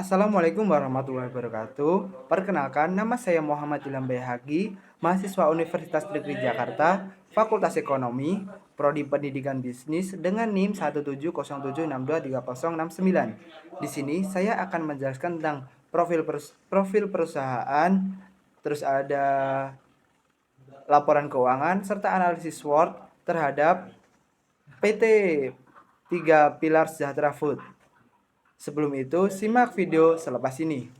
Assalamualaikum warahmatullahi wabarakatuh. Perkenalkan, nama saya Muhammad Ilham Bayhaqi, mahasiswa Universitas Negeri Jakarta, Fakultas Ekonomi, Prodi Pendidikan Bisnis dengan NIM 17076230069. Di sini saya akan menjelaskan tentang profil perusahaan, terus ada laporan keuangan serta analisis SWOT terhadap PT 3 Pilar Sejahtera Food. Sebelum itu, simak video selepas ini.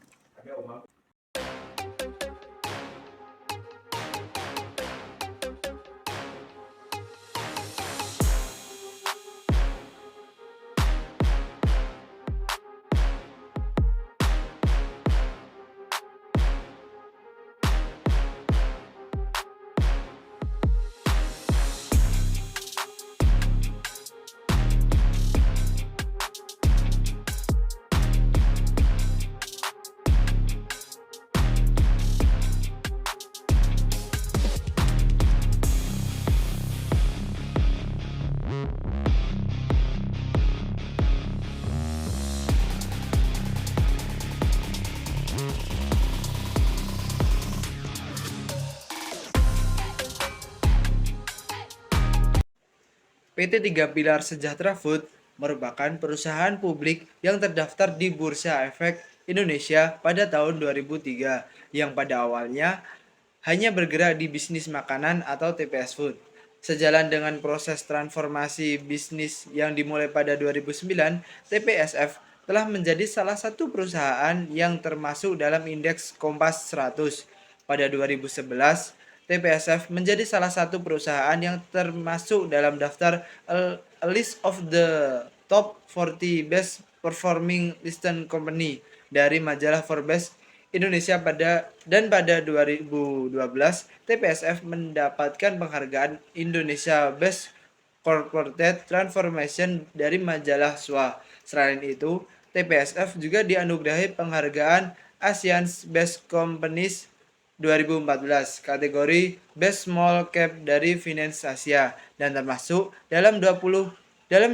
PT 3 Pilar Sejahtera Food merupakan perusahaan publik yang terdaftar di Bursa Efek Indonesia pada tahun 2003 yang pada awalnya hanya bergerak di bisnis makanan atau TPS Food. Sejalan dengan proses transformasi bisnis yang dimulai pada 2009, TPSF telah menjadi salah satu perusahaan yang termasuk dalam indeks Kompas 100. Pada 2011, TPSF menjadi salah satu perusahaan yang termasuk dalam daftar a list of the top 40 best performing listed company dari majalah Forbes Indonesia pada 2012 TPSF mendapatkan penghargaan Indonesia Best Corporate Transformation dari majalah SWA. Selain itu, TPSF juga dianugerahi penghargaan ASEAN's Best Companies 2014 kategori Best Small Cap dari Finance Asia dan termasuk dalam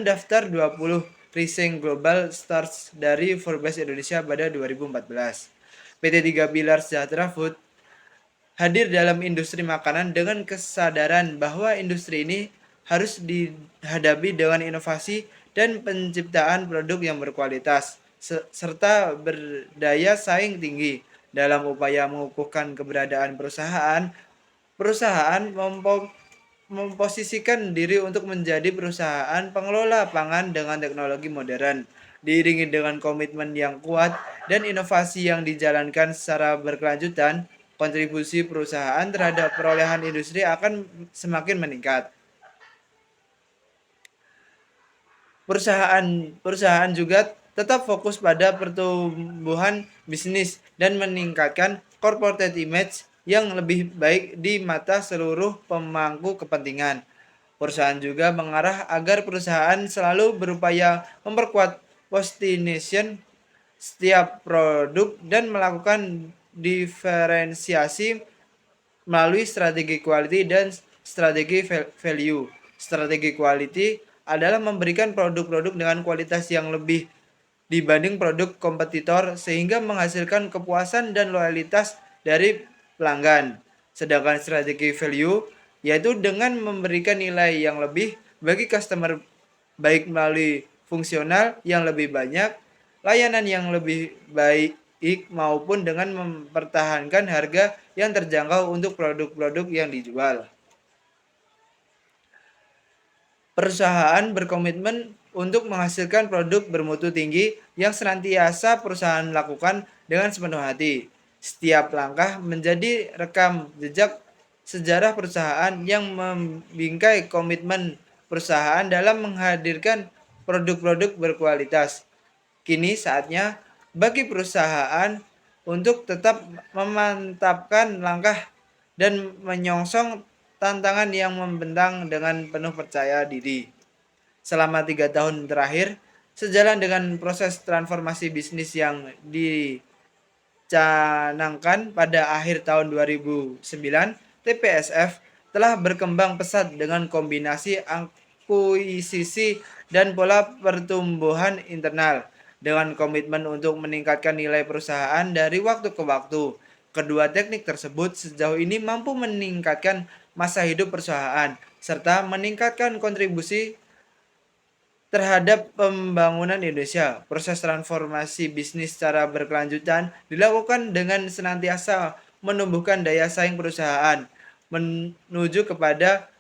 daftar 20 Rising Global Stars dari Forbes Indonesia pada 2014. PT 3 Pilar Sejahtera Food hadir dalam industri makanan dengan kesadaran bahwa industri ini harus dihadapi dengan inovasi dan penciptaan produk yang berkualitas serta berdaya saing tinggi. Dalam upaya mengukuhkan keberadaan perusahaan memposisikan diri untuk menjadi perusahaan pengelola pangan dengan teknologi modern, diiringi dengan komitmen yang kuat dan inovasi yang dijalankan secara berkelanjutan. Kontribusi perusahaan terhadap perolehan industri akan semakin meningkat. Perusahaan juga tetap fokus pada pertumbuhan bisnis dan meningkatkan corporate image yang lebih baik di mata seluruh pemangku kepentingan. Perusahaan juga mengarah agar perusahaan selalu berupaya memperkuat positioning setiap produk dan melakukan diferensiasi melalui strategi quality dan strategi value. Strategi quality adalah memberikan produk-produk dengan kualitas yang lebih dibanding produk kompetitor sehingga menghasilkan kepuasan dan loyalitas dari pelanggan. Sedangkan strategi value yaitu dengan memberikan nilai yang lebih bagi customer baik melalui fungsional yang lebih banyak, layanan yang lebih baik maupun dengan mempertahankan harga yang terjangkau untuk produk-produk yang dijual. Perusahaan berkomitmen untuk menghasilkan produk bermutu tinggi yang senantiasa perusahaan lakukan dengan sepenuh hati. Setiap langkah menjadi rekam jejak sejarah perusahaan yang membingkai komitmen perusahaan dalam menghadirkan produk-produk berkualitas. Kini saatnya bagi perusahaan untuk tetap memantapkan langkah dan menyongsong tantangan yang membentang dengan penuh percaya diri. Selama 3 tahun terakhir, sejalan dengan proses transformasi bisnis yang dicanangkan pada akhir tahun 2009, TPSF telah berkembang pesat dengan kombinasi akuisisi dan pola pertumbuhan internal. dengan komitmen untuk meningkatkan nilai perusahaan dari waktu ke waktu. Kedua teknik tersebut sejauh ini mampu meningkatkan masa hidup perusahaan serta meningkatkan kontribusi terhadap pembangunan Indonesia. Proses transformasi bisnis secara berkelanjutan dilakukan dengan senantiasa menumbuhkan daya saing perusahaan menuju kepada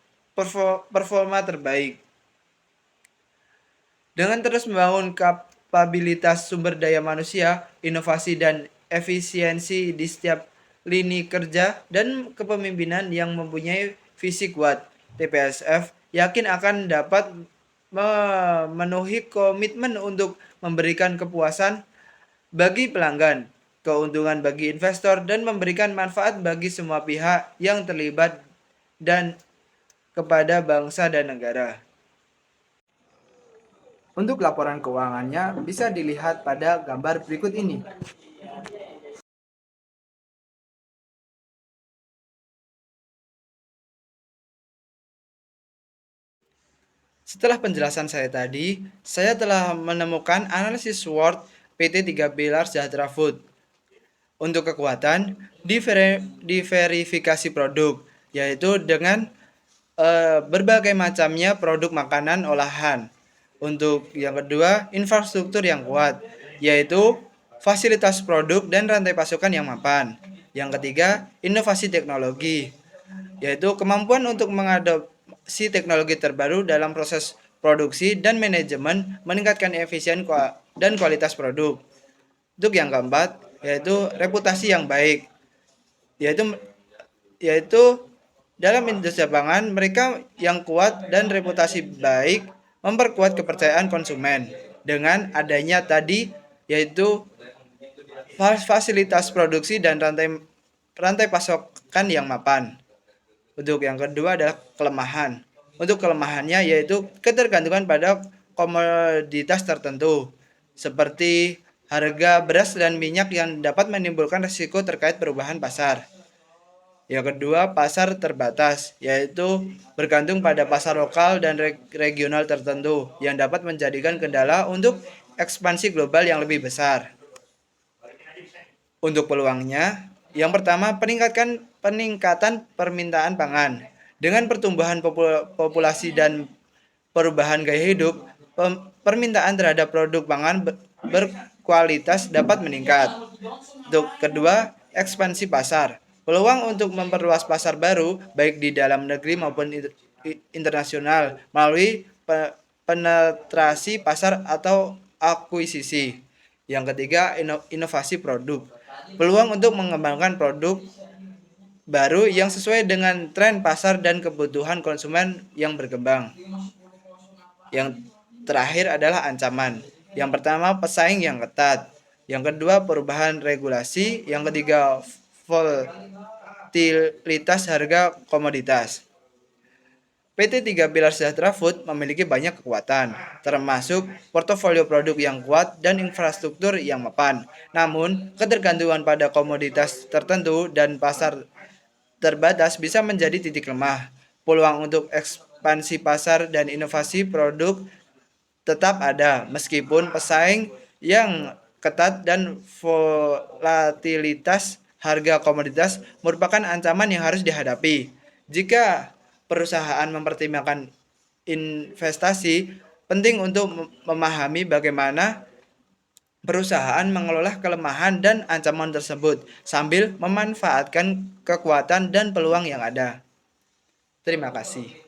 performa terbaik. Dengan terus membangun kapabilitas sumber daya manusia, inovasi dan efisiensi di setiap lini kerja dan kepemimpinan yang mempunyai visi kuat, TPSF yakin akan dapat memenuhi komitmen untuk memberikan kepuasan bagi pelanggan, keuntungan bagi investor, dan memberikan manfaat bagi semua pihak yang terlibat dan kepada bangsa dan negara. Untuk laporan keuangannya bisa dilihat pada gambar berikut ini. Setelah penjelasan saya tadi, saya telah menemukan analisis SWOT PT 3 Pilar Sejahtera Food. Untuk kekuatan, diverifikasi produk, yaitu dengan berbagai macamnya produk makanan olahan. Untuk yang kedua, infrastruktur yang kuat, yaitu fasilitas produk dan rantai pasokan yang mapan. Yang ketiga, inovasi teknologi, yaitu kemampuan untuk mengadopsi teknologi terbaru dalam proses produksi dan manajemen, meningkatkan efisien dan kualitas produk. Untuk yang keempat, yaitu reputasi yang baik, yaitu yaitu dalam industri pangan mereka yang kuat dan reputasi baik memperkuat kepercayaan konsumen dengan adanya tadi yaitu fasilitas produksi dan rantai pasokan yang mapan. Untuk yang kedua adalah kelemahan. Untuk kelemahannya yaitu ketergantungan pada komoditas tertentu seperti harga beras dan minyak yang dapat menimbulkan risiko terkait perubahan pasar. Yang kedua, pasar terbatas, yaitu bergantung pada pasar lokal dan regional tertentu yang dapat menjadikan kendala untuk ekspansi global yang lebih besar. Untuk peluangnya, yang pertama, peningkatan permintaan pangan. Dengan pertumbuhan populasi dan perubahan gaya hidup, permintaan terhadap produk pangan berkualitas dapat meningkat. Untuk kedua, ekspansi pasar. Peluang untuk memperluas pasar baru, baik di dalam negeri maupun internasional, melalui penetrasi pasar atau akuisisi. Yang ketiga, inovasi produk. Peluang untuk mengembangkan produk baru yang sesuai dengan tren pasar dan kebutuhan konsumen yang berkembang. Yang terakhir adalah ancaman. Yang pertama, pesaing yang ketat. Yang kedua, perubahan regulasi. Yang ketiga, volatilitas harga komoditas. PT 3 Pilar Sejahtera Food memiliki banyak kekuatan, termasuk portofolio produk yang kuat dan infrastruktur yang mapan. Namun, ketergantungan pada komoditas tertentu dan pasar terbatas bisa menjadi titik lemah. Peluang untuk ekspansi pasar dan inovasi produk tetap ada, meskipun pesaing yang ketat dan volatilitas harga komoditas merupakan ancaman yang harus dihadapi. Jika perusahaan mempertimbangkan investasi, penting untuk memahami bagaimana perusahaan mengelola kelemahan dan ancaman tersebut sambil memanfaatkan kekuatan dan peluang yang ada. Terima kasih.